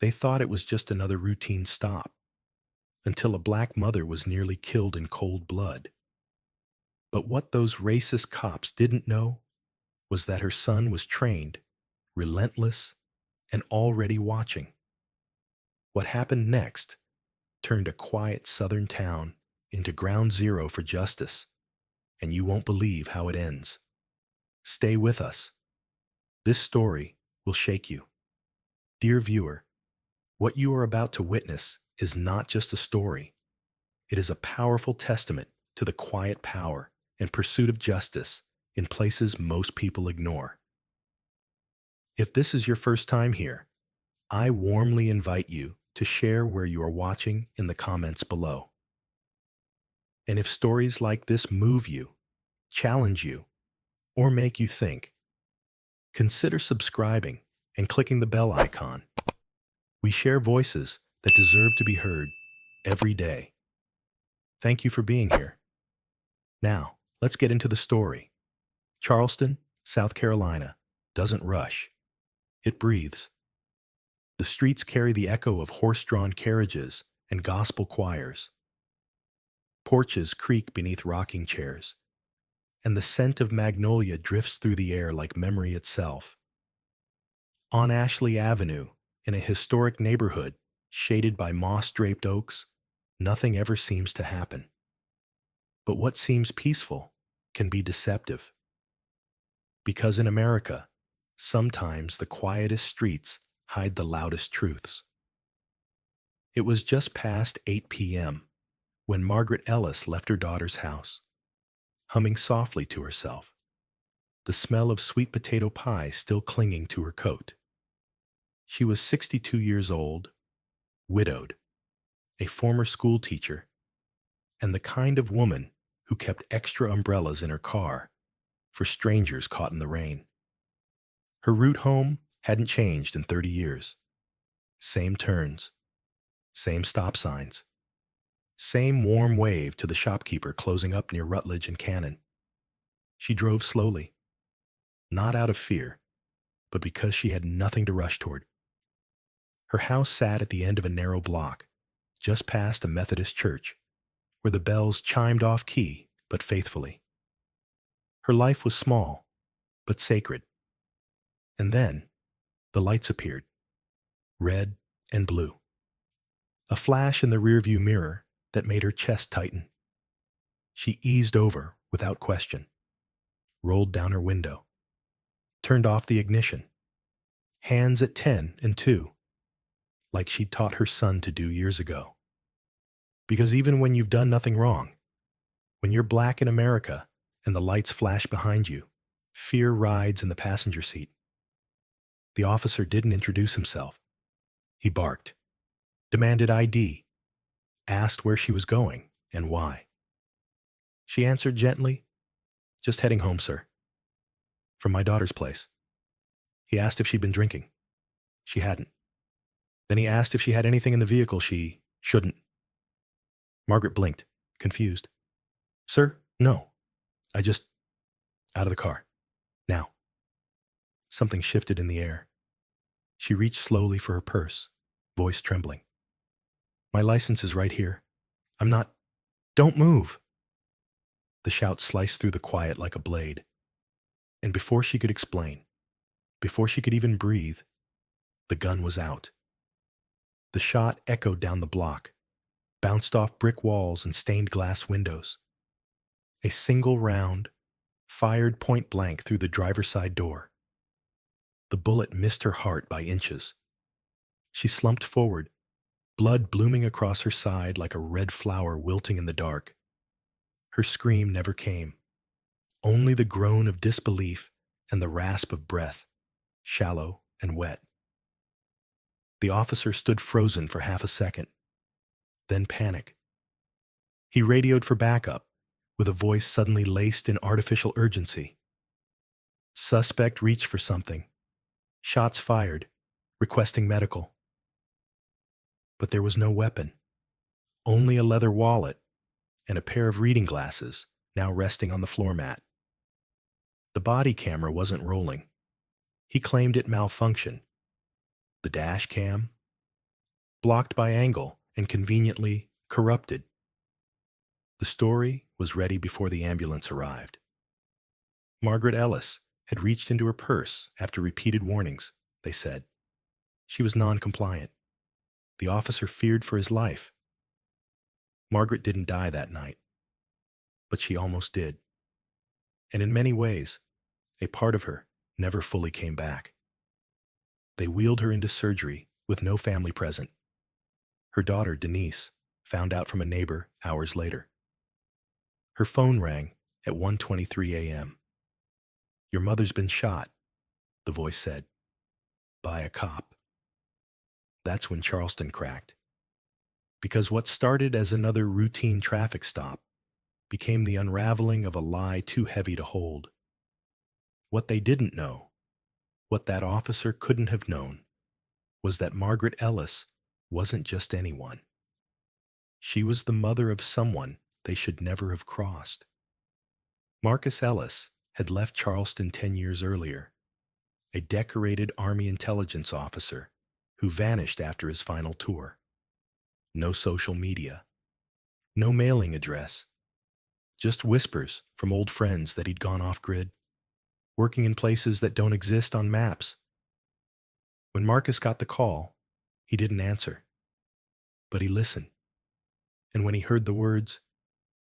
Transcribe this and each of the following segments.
They thought it was just another routine stop until a black mother was nearly killed in cold blood. But what those racist cops didn't know was that her son was trained, relentless, and already watching. What happened next turned a quiet southern town into ground zero for justice, and you won't believe how it ends. Stay with us. This story will shake you. Dear viewer, what you are about to witness is not just a story. It is a powerful testament to the quiet power and pursuit of justice in places most people ignore. If this is your first time here, I warmly invite you to share where you are watching in the comments below. And if stories like this move you, challenge you, or make you think, consider subscribing and clicking the bell icon. We share voices that deserve to be heard every day. Thank you for being here. Now, let's get into the story. Charleston, South Carolina, doesn't rush. It breathes. The streets carry the echo of horse-drawn carriages and gospel choirs. Porches creak beneath rocking chairs, and the scent of magnolia drifts through the air like memory itself. On Ashley Avenue, in a historic neighborhood shaded by moss-draped oaks, nothing ever seems to happen. But what seems peaceful can be deceptive. Because in America, sometimes the quietest streets hide the loudest truths. It was just past 8 p.m. when Margaret Ellis left her daughter's house, humming softly to herself, the smell of sweet potato pie still clinging to her coat. She was 62 years old, widowed, a former school teacher, and the kind of woman who kept extra umbrellas in her car for strangers caught in the rain. Her route home hadn't changed in 30 years. Same turns, same stop signs, same warm wave to the shopkeeper closing up near Rutledge and Cannon. She drove slowly, not out of fear, but because she had nothing to rush toward. Her house sat at the end of a narrow block, just past a Methodist church, where the bells chimed off-key but faithfully. Her life was small, but sacred. And then, the lights appeared, red and blue. A flash in the rearview mirror that made her chest tighten. She eased over without question, rolled down her window, turned off the ignition, hands at 10 and 2, like she'd taught her son to do years ago. Because even when you've done nothing wrong, when you're black in America and the lights flash behind you, fear rides in the passenger seat. The officer didn't introduce himself. He barked, demanded ID, asked where she was going and why. She answered gently, "Just heading home, sir. From my daughter's place." He asked if she'd been drinking. She hadn't. Then he asked if she had anything in the vehicle she shouldn't. Margaret blinked, confused. "Sir, no. I just... out of the car. Now." Something shifted in the air. She reached slowly for her purse, voice trembling. "My license is right here. I'm not... Don't move!" The shout sliced through the quiet like a blade. And before she could explain, before she could even breathe, the gun was out. The shot echoed down the block, bounced off brick walls and stained glass windows. A single round, fired point blank through the driver's side door. The bullet missed her heart by inches. She slumped forward, blood blooming across her side like a red flower wilting in the dark. Her scream never came, only the groan of disbelief and the rasp of breath, shallow and wet. The officer stood frozen for half a second, then panic. He radioed for backup, with a voice suddenly laced in artificial urgency. Suspect reached for something. Shots fired, requesting medical. But there was no weapon, only a leather wallet and a pair of reading glasses now resting on the floor mat. The body camera wasn't rolling. He claimed it malfunctioned. The dash cam, blocked by angle and conveniently corrupted. The story was ready before the ambulance arrived. Margaret Ellis had reached into her purse after repeated warnings, they said. She was non-compliant. The officer feared for his life. Margaret didn't die that night, but she almost did. And in many ways, a part of her never fully came back. They wheeled her into surgery with no family present. Her daughter, Denise, found out from a neighbor hours later. Her phone rang at 1:23 a.m. "Your mother's been shot," the voice said, "by a cop." That's when Charleston cracked. Because what started as another routine traffic stop became the unraveling of a lie too heavy to hold. What they didn't know, what that officer couldn't have known, was that Margaret Ellis wasn't just anyone. She was the mother of someone they should never have crossed. Marcus Ellis had left Charleston 10 years earlier, a decorated Army intelligence officer who vanished after his final tour. No social media, no mailing address, just whispers from old friends that he'd gone off-grid, working in places that don't exist on maps. When Marcus got the call, he didn't answer, but he listened. And when he heard the words,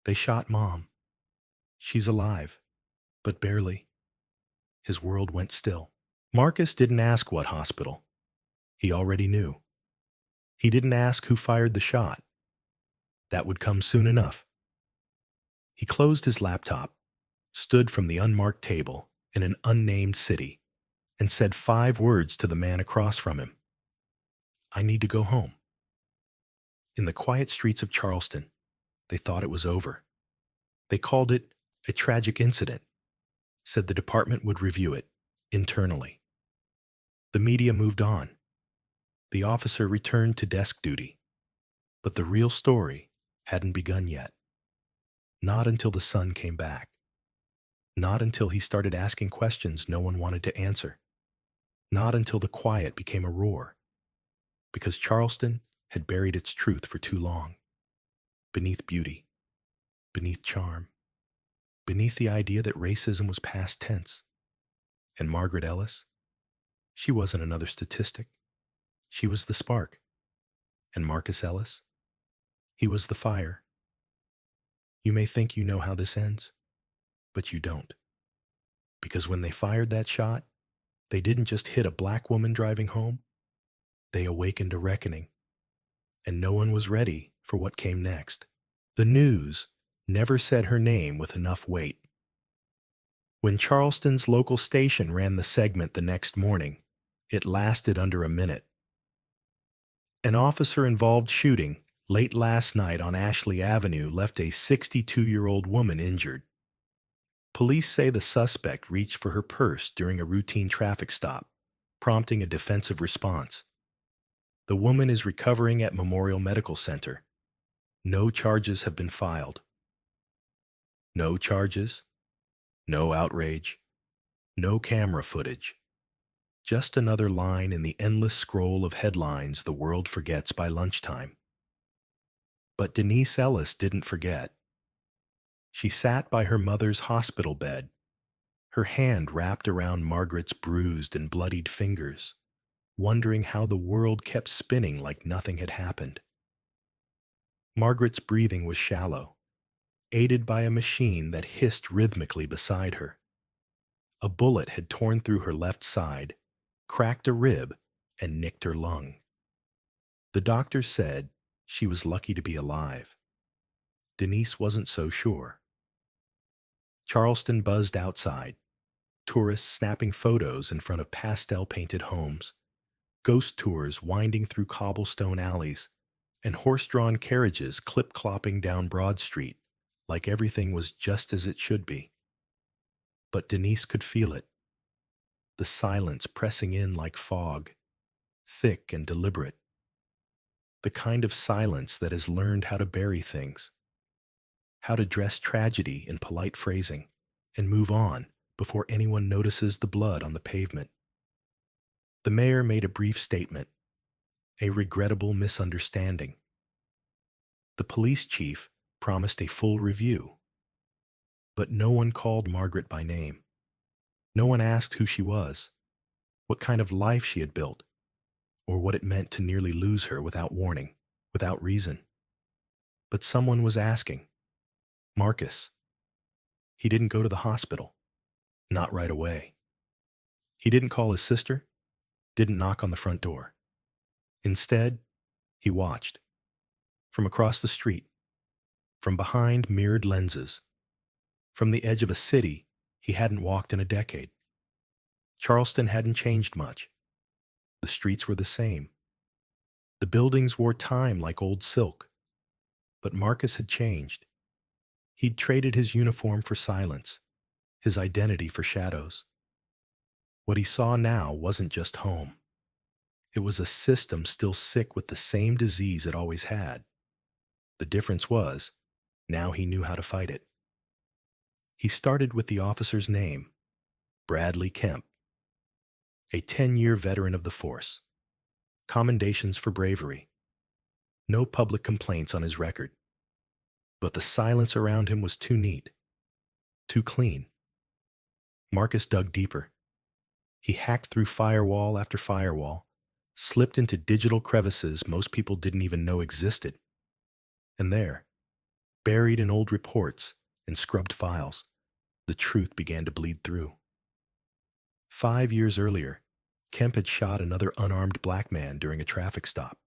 "They shot Mom. She's alive, but barely," his world went still. Marcus didn't ask what hospital. He already knew. He didn't ask who fired the shot. That would come soon enough. He closed his laptop, stood from the unmarked table in an unnamed city, and said 5 words to the man across from him. "I need to go home." In the quiet streets of Charleston, they thought it was over. They called it a tragic incident, said the department would review it internally. The media moved on. The officer returned to desk duty. But the real story hadn't begun yet. Not until the sun came back. Not until he started asking questions no one wanted to answer. Not until the quiet became a roar. Because Charleston had buried its truth for too long. Beneath beauty. Beneath charm. Beneath the idea that racism was past tense. And Margaret Ellis? She wasn't another statistic. She was the spark. And Marcus Ellis? He was the fire. You may think you know how this ends, but you don't. Because when they fired that shot, they didn't just hit a black woman driving home. They awakened a reckoning. And no one was ready for what came next. The news never said her name with enough weight. When Charleston's local station ran the segment the next morning, it lasted under a minute. An officer-involved shooting late last night on Ashley Avenue left a 62-year-old woman injured. Police say the suspect reached for her purse during a routine traffic stop, prompting a defensive response. The woman is recovering at Memorial Medical Center. No charges have been filed. No charges, no outrage, no camera footage. Just another line in the endless scroll of headlines the world forgets by lunchtime. But Denise Ellis didn't forget. She sat by her mother's hospital bed, her hand wrapped around Margaret's bruised and bloodied fingers, wondering how the world kept spinning like nothing had happened. Margaret's breathing was shallow, aided by a machine that hissed rhythmically beside her. A bullet had torn through her left side, cracked a rib, and nicked her lung. The doctor said she was lucky to be alive. Denise wasn't so sure. Charleston buzzed outside, tourists snapping photos in front of pastel-painted homes, ghost tours winding through cobblestone alleys, and horse-drawn carriages clip-clopping down Broad Street like everything was just as it should be. But Denise could feel it. The silence pressing in like fog, thick and deliberate. The kind of silence that has learned how to bury things, how to dress tragedy in polite phrasing, and move on before anyone notices the blood on the pavement. The mayor made a brief statement, A regrettable misunderstanding. The police chief promised a full review, but no one called Margaret by name. No one asked who she was, what kind of life she had built, or what it meant to nearly lose her without warning, without reason. But someone was asking. Marcus. He didn't go to the hospital. Not right away. He didn't call his sister, didn't knock on the front door. Instead, he watched. From across the street, from behind mirrored lenses, from the edge of a city he hadn't walked in a decade. Charleston hadn't changed much. The streets were the same. The buildings wore time like old silk. But Marcus had changed. He'd traded his uniform for silence, his identity for shadows. What he saw now wasn't just home. It was a system still sick with the same disease it always had. The difference was, now he knew how to fight it. He started with the officer's name, Bradley Kemp, a 10-year veteran of the force. Commendations for bravery. No public complaints on his record. But the silence around him was too neat, too clean. Marcus dug deeper. He hacked through firewall after firewall, slipped into digital crevices most people didn't even know existed. And there, buried in old reports and scrubbed files, the truth began to bleed through. 5 years earlier, Kemp had shot another unarmed black man during a traffic stop.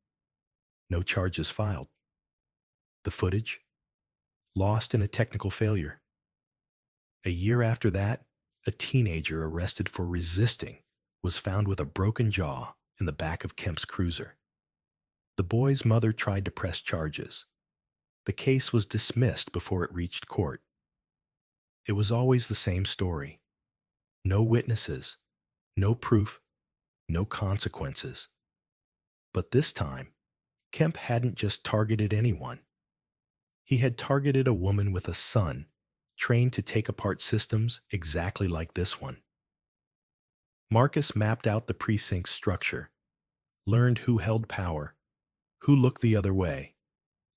No charges filed. The footage? Lost in a technical failure. A year after that, a teenager arrested for resisting was found with a broken jaw in the back of Kemp's cruiser. The boy's mother tried to press charges. The case was dismissed before it reached court. It was always the same story. No witnesses, no proof, no consequences. But this time, Kemp hadn't just targeted anyone. He had targeted a woman with a son, trained to take apart systems exactly like this one. Marcus mapped out the precinct's structure, learned who held power, who looked the other way,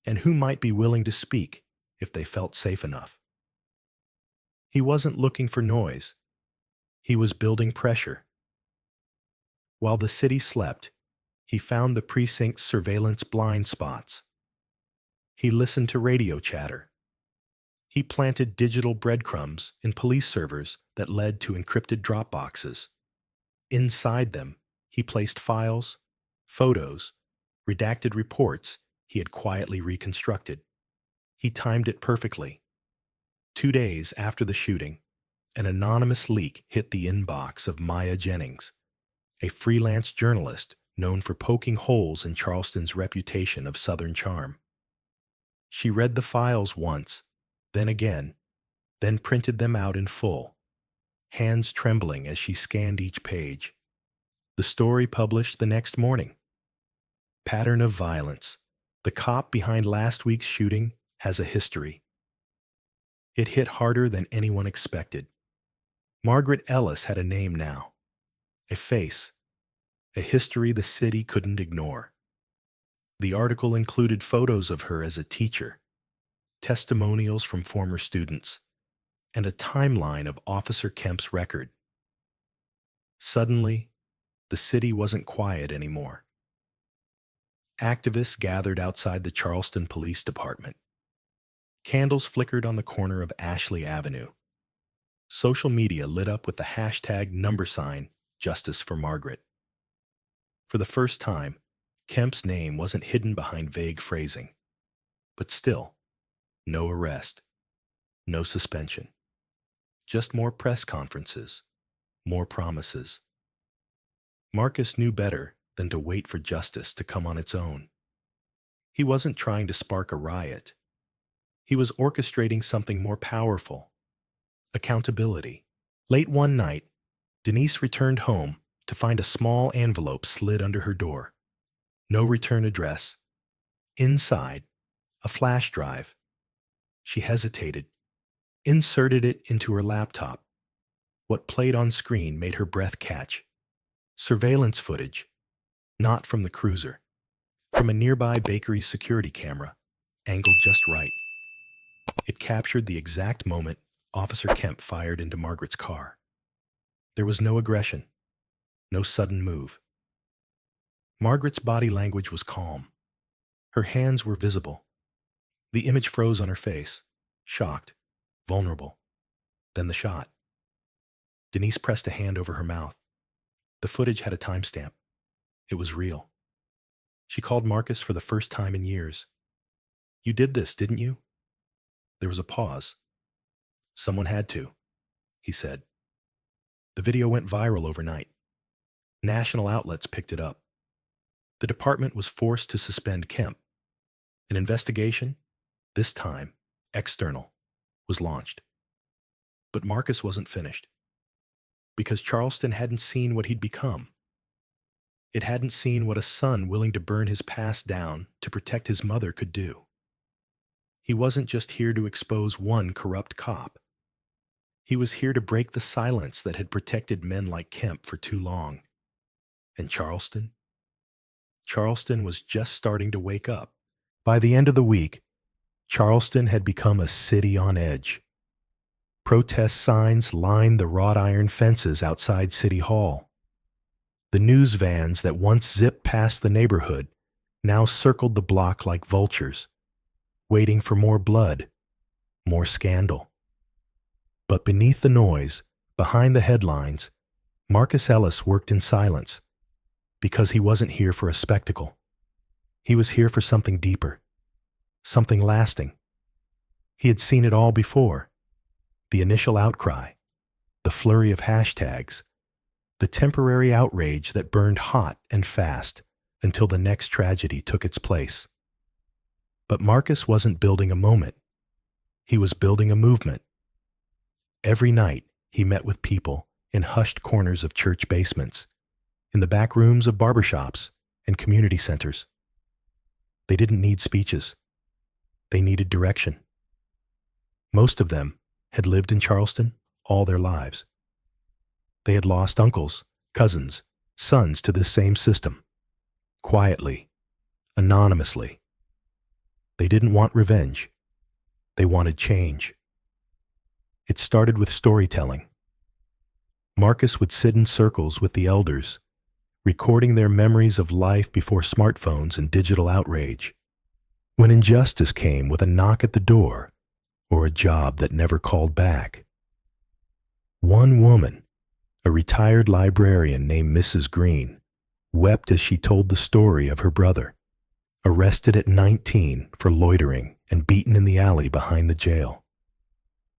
and who might be willing to speak if they felt safe enough. He wasn't looking for noise. He was building pressure. While the city slept, he found the precinct's surveillance blind spots. He listened to radio chatter. He planted digital breadcrumbs in police servers that led to encrypted drop boxes. Inside them, he placed files, photos, redacted reports he had quietly reconstructed. He timed it perfectly. 2 days after the shooting, an anonymous leak hit the inbox of Maya Jennings, a freelance journalist known for poking holes in Charleston's reputation of Southern charm. She read the files once, then again, then printed them out in full, hands trembling as she scanned each page. The story published the next morning. Pattern of violence. The cop behind last week's shooting has a history. It hit harder than anyone expected. Margaret Ellis had a name now, a face, a history the city couldn't ignore. The article included photos of her as a teacher, testimonials from former students, and a timeline of Officer Kemp's record. Suddenly, the city wasn't quiet anymore. Activists gathered outside the Charleston Police Department. Candles flickered on the corner of Ashley Avenue. Social media lit up with the hashtag #, Justice for Margaret. For the first time, Kemp's name wasn't hidden behind vague phrasing. But still, no arrest, no suspension. Just more press conferences, more promises. Marcus knew better than to wait for justice to come on its own. He wasn't trying to spark a riot. He was orchestrating something more powerful: accountability. Late one night, Denise returned home to find a small envelope slid under her door. No return address. Inside, a flash drive. She hesitated, inserted it into her laptop. What played on screen made her breath catch. Surveillance footage, not from the cruiser, From a nearby bakery's security camera, angled just right, it captured the exact moment Officer Kemp fired into Margaret's car. There was no aggression, no sudden move. Margaret's body language was calm. Her hands were visible. The image froze on her face, shocked, vulnerable. Then the shot. Denise pressed a hand over her mouth. The footage had a timestamp. It was real. She called Marcus for the first time in years. "You did this, didn't you?" There was a pause. "Someone had to," he said. The video went viral overnight. National outlets picked it up. The department was forced to suspend Kemp. An investigation, this time external, was launched. But Marcus wasn't finished. Because Charleston hadn't seen what he'd become. It hadn't seen what a son willing to burn his past down to protect his mother could do. He wasn't just here to expose one corrupt cop. He was here to break the silence that had protected men like Kemp for too long. And Charleston? Charleston was just starting to wake up. By the end of the week, Charleston had become a city on edge. Protest signs lined the wrought iron fences outside City Hall. The news vans that once zipped past the neighborhood now circled the block like vultures, waiting for more blood, more scandal. But beneath the noise, behind the headlines, Marcus Ellis worked in silence, because he wasn't here for a spectacle. He was here for something deeper, something lasting. He had seen it all before. The initial outcry, the flurry of hashtags, the temporary outrage that burned hot and fast until the next tragedy took its place. But Marcus wasn't building a moment. He was building a movement. Every night, he met with people in hushed corners of church basements, in the back rooms of barbershops and community centers. They didn't need speeches. They needed direction. Most of them had lived in Charleston all their lives. They had lost uncles, cousins, sons to this same system. Quietly, anonymously. They didn't want revenge. They wanted change. It started with storytelling. Marcus would sit in circles with the elders, recording their memories of life before smartphones and digital outrage. When injustice came with a knock at the door or a job that never called back. One woman, a retired librarian named Mrs. Green, wept as she told the story of her brother, arrested at 19 for loitering and beaten in the alley behind the jail.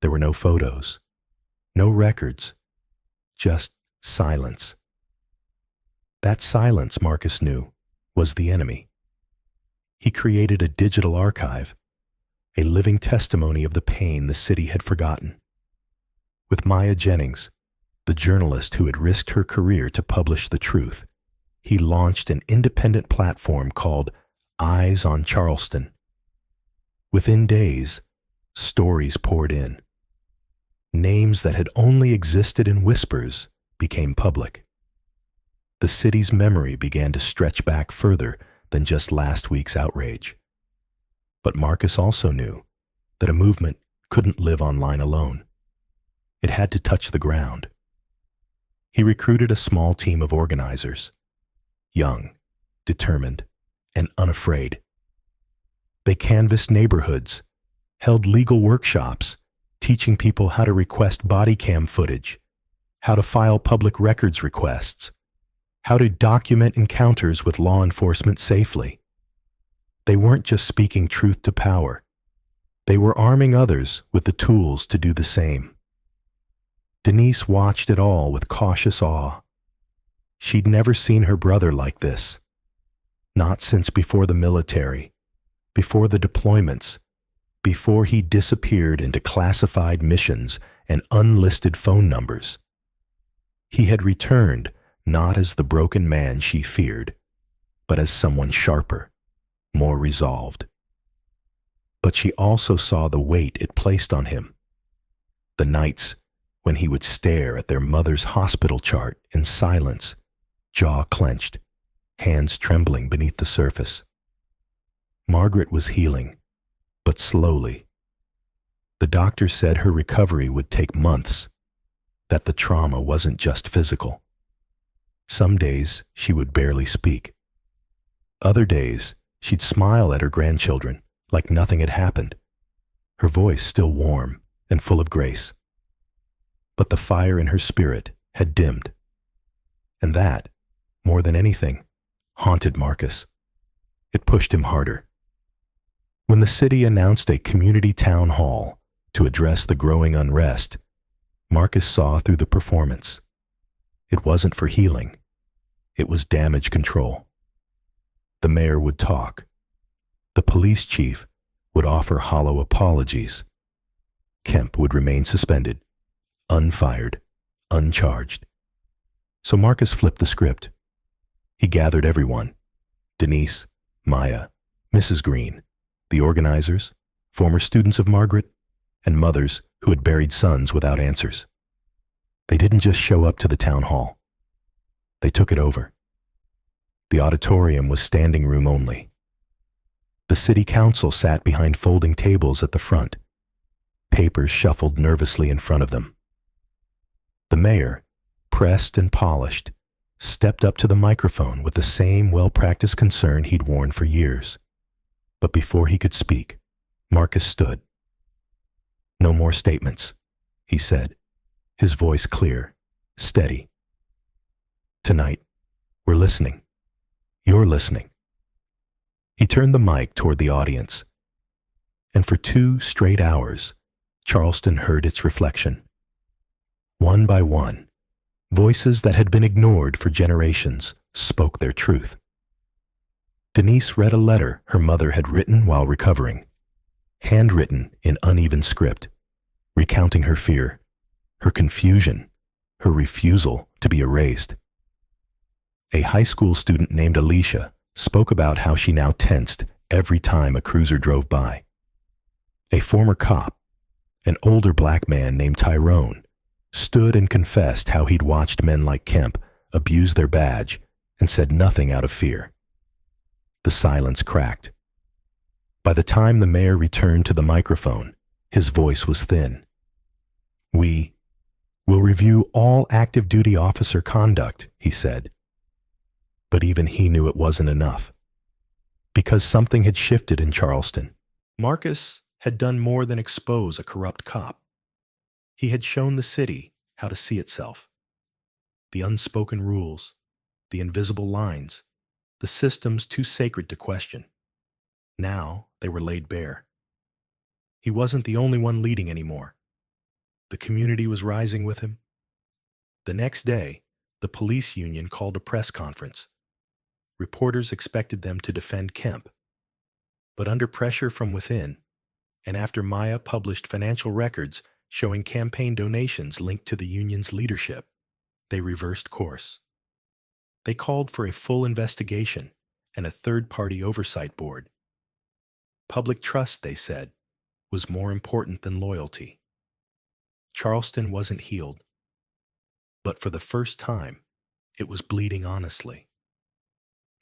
There were no photos, no records, just silence. That silence, Marcus knew, was the enemy. He created a digital archive, a living testimony of the pain the city had forgotten. With Maya Jennings, the journalist who had risked her career to publish the truth, he launched an independent platform called Eyes on Charleston. Within days, stories poured in. Names that had only existed in whispers became public. The city's memory began to stretch back further than just last week's outrage. But Marcus also knew that a movement couldn't live online alone. It had to touch the ground. He recruited a small team of organizers, young, determined, and unafraid. They canvassed neighborhoods, held legal workshops, teaching people how to request body cam footage, how to file public records requests, how to document encounters with law enforcement safely. They weren't just speaking truth to power. They were arming others with the tools to do the same. Denise watched it all with cautious awe. She'd never seen her brother like this. Not since before the military, before the deployments, before he disappeared into classified missions and unlisted phone numbers. He had returned not as the broken man she feared, but as someone sharper, more resolved. But she also saw the weight it placed on him. The nights when he would stare at their mother's hospital chart in silence, jaw clenched, hands trembling beneath the surface. Margaret was healing, but slowly. The doctor said her recovery would take months, that the trauma wasn't just physical. Some days she would barely speak. Other days she'd smile at her grandchildren like nothing had happened, her voice still warm and full of grace. But the fire in her spirit had dimmed. And that, more than anything, haunted Marcus. It pushed him harder. When the city announced a community town hall to address the growing unrest, Marcus saw through the performance. It wasn't for healing. It was damage control. The mayor would talk. The police chief would offer hollow apologies. Kemp would remain suspended, unfired, uncharged. So Marcus flipped the script. He gathered everyone: Denise, Maya, Mrs. Green, the organizers, former students of Margaret, and mothers who had buried sons without answers. They didn't just show up to the town hall. They took it over. The auditorium was standing room only. The city council sat behind folding tables at the front. Papers shuffled nervously in front of them. The mayor, pressed and polished, stepped up to the microphone with the same well-practiced concern he'd worn for years. But before he could speak, Marcus stood. "No more statements," he said, his voice clear, steady. "Tonight, we're listening. You're listening." He turned the mic toward the audience, and for 2 straight hours, Charleston heard its reflection. One by one, voices that had been ignored for generations spoke their truth. Denise read a letter her mother had written while recovering, handwritten in uneven script, recounting her fear, her confusion, her refusal to be erased. A high school student named Alicia spoke about how she now tensed every time a cruiser drove by. A former cop, an older black man named Tyrone, stood and confessed how he'd watched men like Kemp abuse their badge and said nothing out of fear. The silence cracked. By the time the mayor returned to the microphone, his voice was thin. "We will review all active duty officer conduct," he said. But even he knew it wasn't enough. Because something had shifted in Charleston. Marcus had done more than expose a corrupt cop. He had shown the city how to see itself. The unspoken rules, the invisible lines, the systems too sacred to question. Now they were laid bare. He wasn't the only one leading anymore. The community was rising with him. The next day, the police union called a press conference. Reporters expected them to defend Kemp. But under pressure from within, and after Maya published financial records showing campaign donations linked to the union's leadership, they reversed course. They called for a full investigation and a third-party oversight board. Public trust, they said, was more important than loyalty. Charleston wasn't healed, but for the first time, it was bleeding honestly.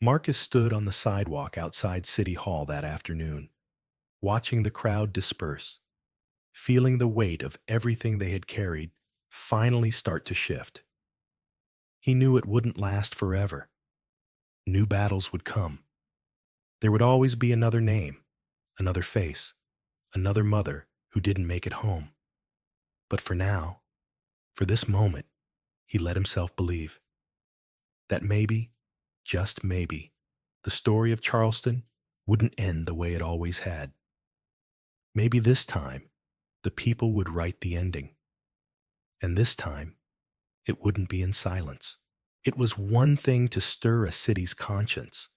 Marcus stood on the sidewalk outside City Hall that afternoon, watching the crowd disperse, feeling the weight of everything they had carried finally start to shift. He knew it wouldn't last forever. New battles would come. There would always be another name, another face, another mother who didn't make it home. But for now, for this moment, he let himself believe that maybe, just maybe, the story of Charleston wouldn't end the way it always had. Maybe this time, the people would write the ending. And this time, it wouldn't be in silence. It was one thing to stir a city's conscience.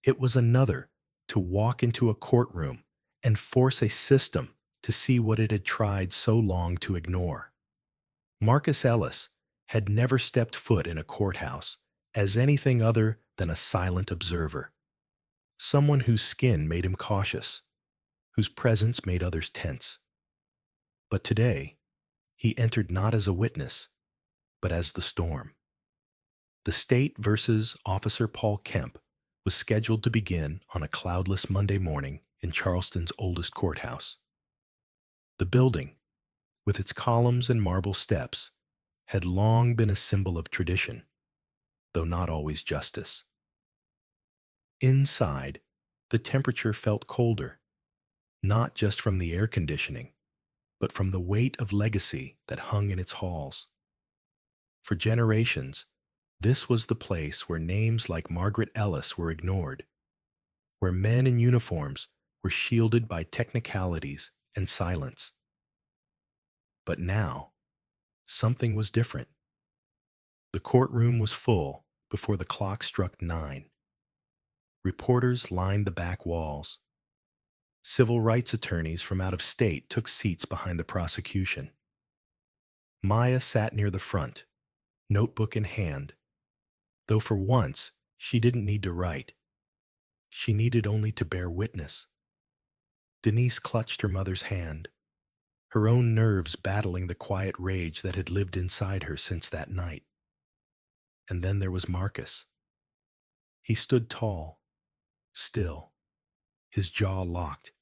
It was another to walk into a courtroom and force a system to see what it had tried so long to ignore. Marcus Ellis had never stepped foot in a courthouse as anything other than a silent observer, someone whose skin made him cautious, whose presence made others tense. But today, he entered not as a witness, but as the storm. The state versus Officer Paul Kemp was scheduled to begin on a cloudless Monday morning in Charleston's oldest courthouse. The building, with its columns and marble steps, had long been a symbol of tradition, though not always justice. Inside, the temperature felt colder, not just from the air conditioning, but from the weight of legacy that hung in its halls. For generations, this was the place where names like Margaret Ellis were ignored, where men in uniforms were shielded by technicalities and silence. But now, something was different. The courtroom was full before the clock struck 9. Reporters lined the back walls. Civil rights attorneys from out of state took seats behind the prosecution. Maya sat near the front, notebook in hand, though for once she didn't need to write. She needed only to bear witness. Denise clutched her mother's hand, her own nerves battling the quiet rage that had lived inside her since that night. And then there was Marcus. He stood tall, still, his jaw locked,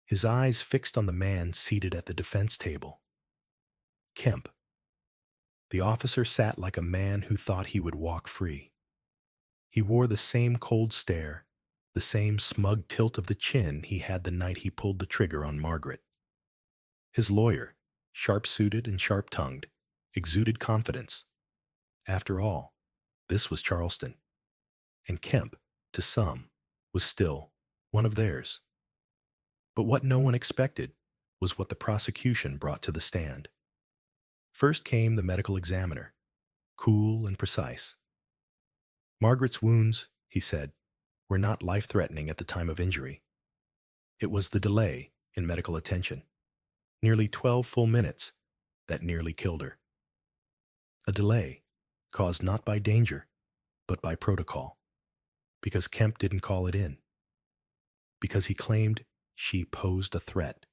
his eyes fixed on the man seated at the defense table. Kemp. The officer sat like a man who thought he would walk free. He wore the same cold stare, the same smug tilt of the chin he had the night he pulled the trigger on Margaret. His lawyer, sharp-suited and sharp-tongued, exuded confidence. After all, this was Charleston, and Kemp, to some, was still one of theirs. But what no one expected was what the prosecution brought to the stand. First came the medical examiner, cool and precise. Margaret's wounds, he said, were not life-threatening at the time of injury. It was the delay in medical attention, nearly 12 full minutes, that nearly killed her. A delay caused not by danger, but by protocol, because Kemp didn't call it in, because he claimed she posed a threat.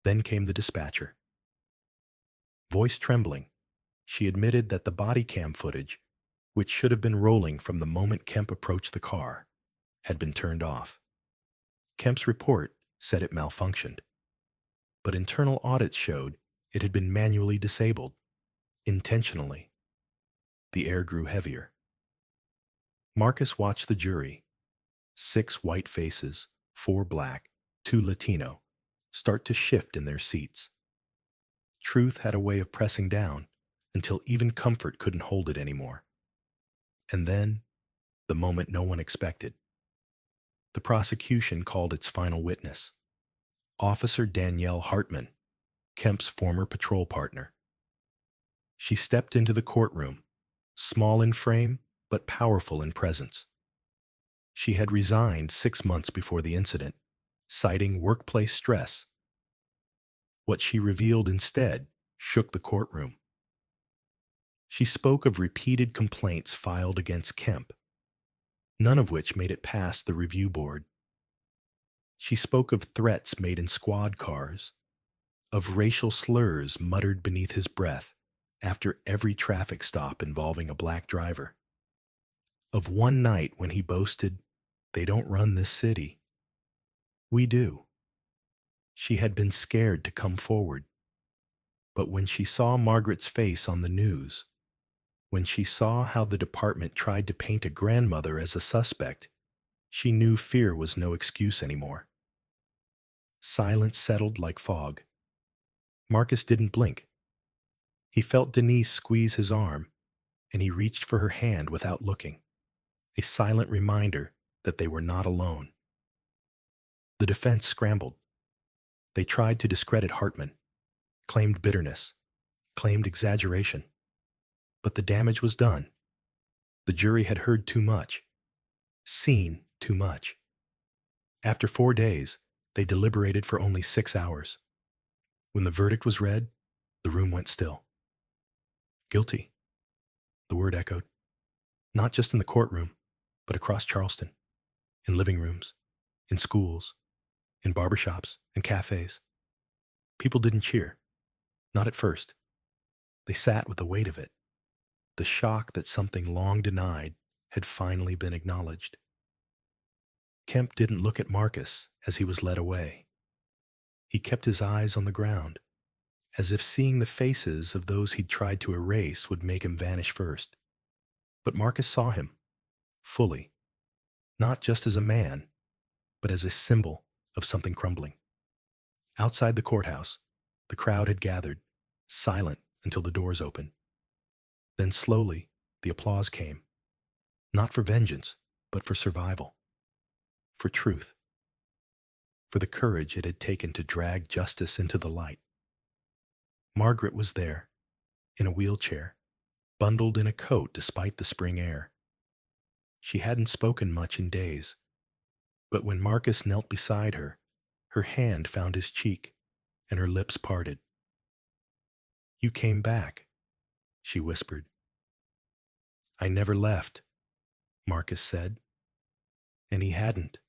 Then came the dispatcher. Voice trembling, she admitted that the body cam footage, which should have been rolling from the moment Kemp approached the car, had been turned off. Kemp's report said it malfunctioned, but internal audits showed it had been manually disabled, intentionally. The air grew heavier. Marcus watched the jury, 6 white faces, 4 black, 2 Latino, start to shift in their seats. Truth had a way of pressing down until even comfort couldn't hold it anymore. And then, the moment no one expected. The prosecution called its final witness, Officer Danielle Hartman, Kemp's former patrol partner. She stepped into the courtroom, small in frame but powerful in presence. She had resigned 6 months before the incident, citing workplace stress. What she revealed instead shook the courtroom. She spoke of repeated complaints filed against Kemp, none of which made it past the review board. She spoke of threats made in squad cars, of racial slurs muttered beneath his breath after every traffic stop involving a black driver, of one night when he boasted, "They don't run this city. We do." She had been scared to come forward. But when she saw Margaret's face on the news, when she saw how the department tried to paint a grandmother as a suspect, she knew fear was no excuse anymore. Silence settled like fog. Marcus didn't blink. He felt Denise squeeze his arm, and he reached for her hand without looking, a silent reminder that they were not alone. The defense scrambled. They tried to discredit Hartman, claimed bitterness, claimed exaggeration. But the damage was done. The jury had heard too much, seen too much. After 4 days, they deliberated for only 6 hours. When the verdict was read, the room went still. Guilty, the word echoed, not just in the courtroom, but across Charleston, in living rooms, in schools, in barbershops and cafes. People didn't cheer, not at first. They sat with the weight of it, the shock that something long denied had finally been acknowledged. Kemp didn't look at Marcus as he was led away. He kept his eyes on the ground, as if seeing the faces of those he'd tried to erase would make him vanish first. But Marcus saw him, fully, not just as a man, but as a symbol of something crumbling. Outside the courthouse, the crowd had gathered, silent until the doors opened. Then slowly, the applause came, not for vengeance, but for survival, for truth, for the courage it had taken to drag justice into the light. Margaret was there, in a wheelchair, bundled in a coat despite the spring air. She hadn't spoken much in days, but when Marcus knelt beside her, her hand found his cheek, and her lips parted. "You came back," she whispered. "I never left," Marcus said. And he hadn't.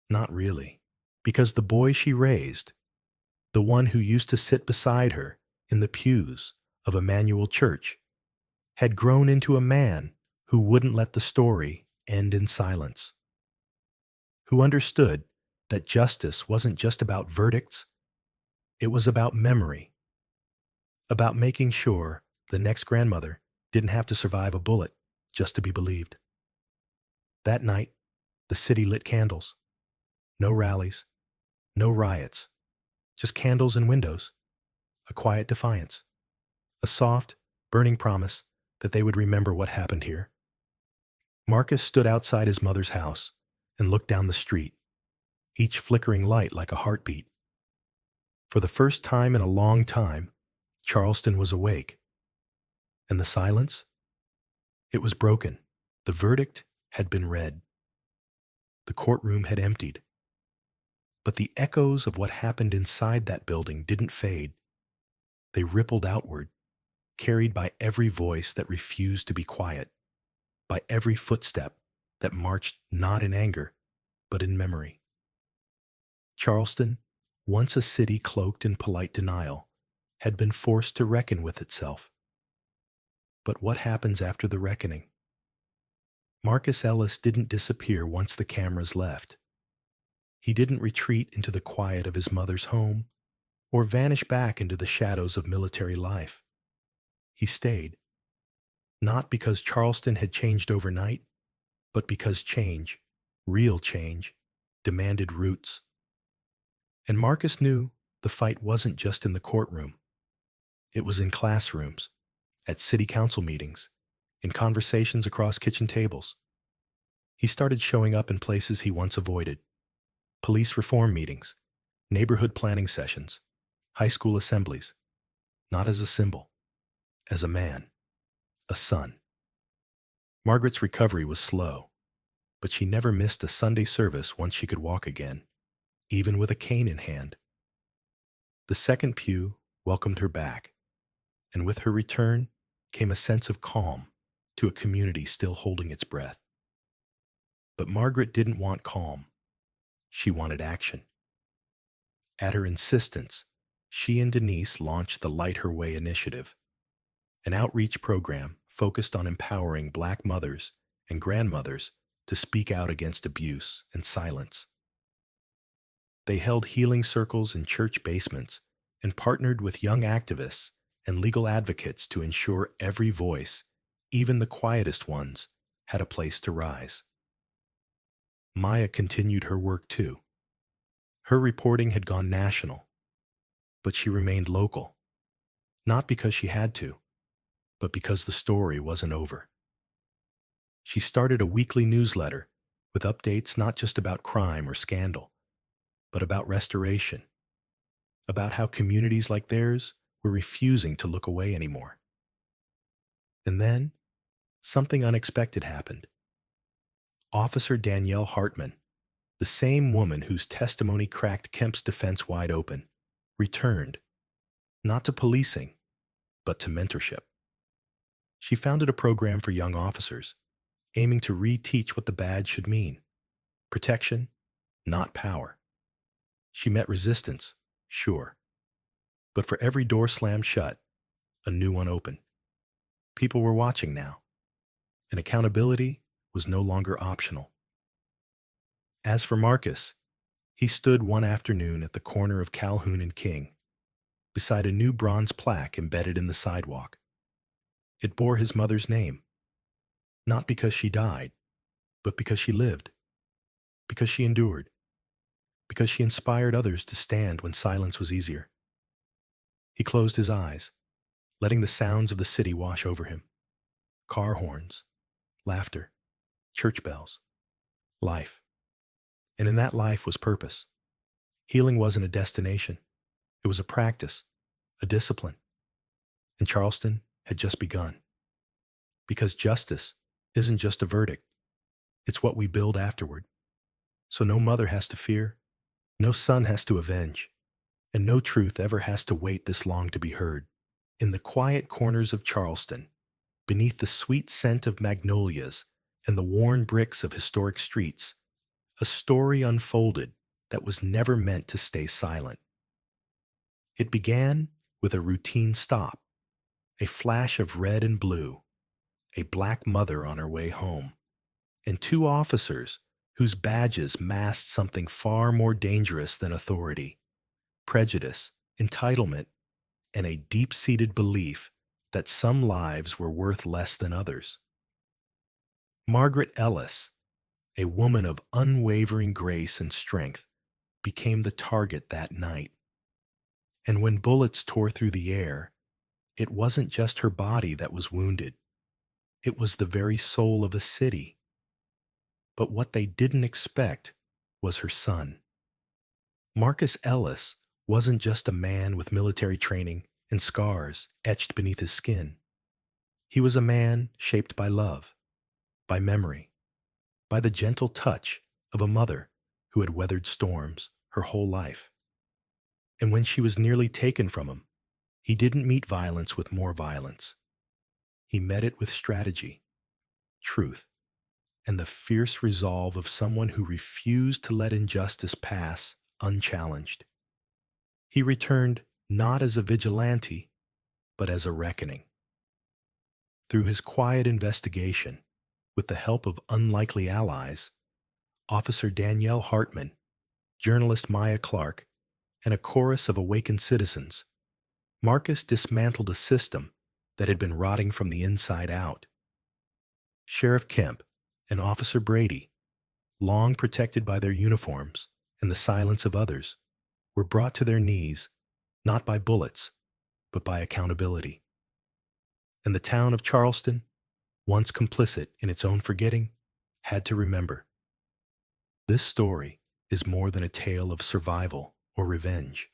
Not really. Because the boy she raised, the one who used to sit beside her in the pews of Emmanuel Church, had grown into a man who wouldn't let the story end in silence, who understood that justice wasn't just about verdicts, it was about memory, about making sure the next grandmother didn't have to survive a bullet just to be believed. That night, the city lit candles. No rallies, no riots, just candles and windows, a quiet defiance, a soft, burning promise that they would remember what happened here. Marcus stood outside his mother's house and looked down the street, each flickering light like a heartbeat. For the first time in a long time, Charleston was awake. And the silence? It was broken. The verdict had been read. The courtroom had emptied. But the echoes of what happened inside that building didn't fade. They rippled outward, carried by every voice that refused to be quiet, by every footstep that marched not in anger, but in memory. Charleston, once a city cloaked in polite denial, had been forced to reckon with itself. But what happens after the reckoning? Marcus Ellis didn't disappear once the cameras left. He didn't retreat into the quiet of his mother's home or vanish back into the shadows of military life. He stayed, not because Charleston had changed overnight, but because change, real change, demanded roots. And Marcus knew the fight wasn't just in the courtroom. It was in classrooms, at city council meetings, in conversations across kitchen tables. He started showing up in places he once avoided: police reform meetings, neighborhood planning sessions, high school assemblies, not as a symbol, as a man, a son. Margaret's recovery was slow, but she never missed a Sunday service once she could walk again, even with a cane in hand. The second pew welcomed her back, and with her return came a sense of calm to a community still holding its breath. But Margaret didn't want calm. She wanted action. At her insistence, she and Denise launched the Light Her Way initiative, an outreach program focused on empowering Black mothers and grandmothers to speak out against abuse and silence. They held healing circles in church basements and partnered with young activists and legal advocates to ensure every voice, even the quietest ones, had a place to rise. Maya continued her work too. Her reporting had gone national, but she remained local, not because she had to, but because the story wasn't over. She started a weekly newsletter with updates not just about crime or scandal, but about restoration, about how communities like theirs were refusing to look away anymore. And then, something unexpected happened. Officer Danielle Hartman, the same woman whose testimony cracked Kemp's defense wide open, returned, not to policing, but to mentorship. She founded a program for young officers, aiming to reteach what the badge should mean: protection, not power. She met resistance, sure, but for every door slammed shut, a new one opened. People were watching now, and accountability was no longer optional. As for Marcus, he stood one afternoon at the corner of Calhoun and King, beside a new bronze plaque embedded in the sidewalk. It bore his mother's name, not because she died, but because she lived, because she endured, because she inspired others to stand when silence was easier. He closed his eyes, letting the sounds of the city wash over him. Car horns, laughter, church bells, life. And in that life was purpose. Healing wasn't a destination. It was a practice, a discipline. And Charleston had just begun. Because justice isn't just a verdict. It's what we build afterward. So no mother has to fear, no son has to avenge, and no truth ever has to wait this long to be heard. In the quiet corners of Charleston, beneath the sweet scent of magnolias and the worn bricks of historic streets, a story unfolded that was never meant to stay silent. It began with a routine stop, a flash of red and blue, a black mother on her way home, and two officers whose badges masked something far more dangerous than authority: prejudice, entitlement, and a deep-seated belief that some lives were worth less than others. Margaret Ellis, a woman of unwavering grace and strength, became the target that night. And when bullets tore through the air, it wasn't just her body that was wounded. It was the very soul of a city. But what they didn't expect was her son. Marcus Ellis wasn't just a man with military training and scars etched beneath his skin. He was a man shaped by love, by memory, by the gentle touch of a mother who had weathered storms her whole life. And when she was nearly taken from him, he didn't meet violence with more violence. He met it with strategy, truth, and the fierce resolve of someone who refused to let injustice pass unchallenged. He returned not as a vigilante, but as a reckoning. Through his quiet investigation, with the help of unlikely allies, Officer Danielle Hartman, journalist Maya Clark, and a chorus of awakened citizens, Marcus dismantled a system that had been rotting from the inside out. Sheriff Kemp and Officer Brady, long protected by their uniforms and the silence of others, were brought to their knees not by bullets, but by accountability. And the town of Charleston, once complicit in its own forgetting, had to remember. This story is more than a tale of survival or revenge.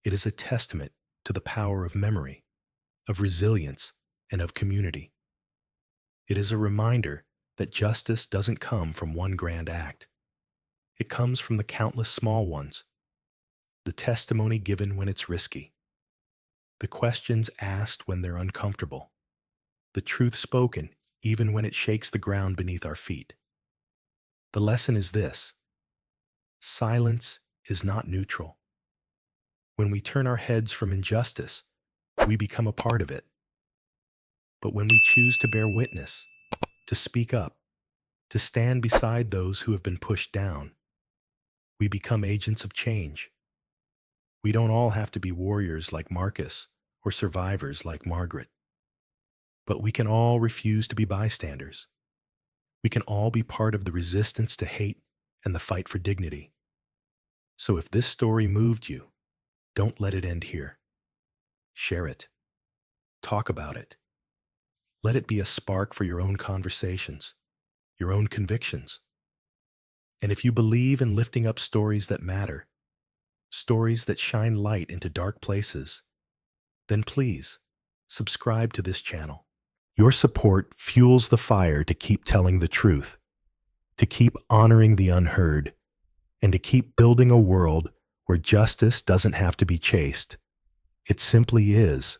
It is a testament to the power of memory, of resilience, and of community. It is a reminder that justice doesn't come from one grand act. It comes from the countless small ones, the testimony given when it's risky, the questions asked when they're uncomfortable, the truth spoken even when it shakes the ground beneath our feet. The lesson is this: silence is not neutral. When we turn our heads from injustice, we become a part of it. But when we choose to bear witness, to speak up, to stand beside those who have been pushed down, we become agents of change. We don't all have to be warriors like Marcus or survivors like Margaret. But we can all refuse to be bystanders. We can all be part of the resistance to hate and the fight for dignity. So if this story moved you, don't let it end here. Share it. Talk about it. Let it be a spark for your own conversations, your own convictions. And if you believe in lifting up stories that matter, stories that shine light into dark places, then please subscribe to this channel. Your support fuels the fire to keep telling the truth, to keep honoring the unheard, and to keep building a world where justice doesn't have to be chased. It simply is.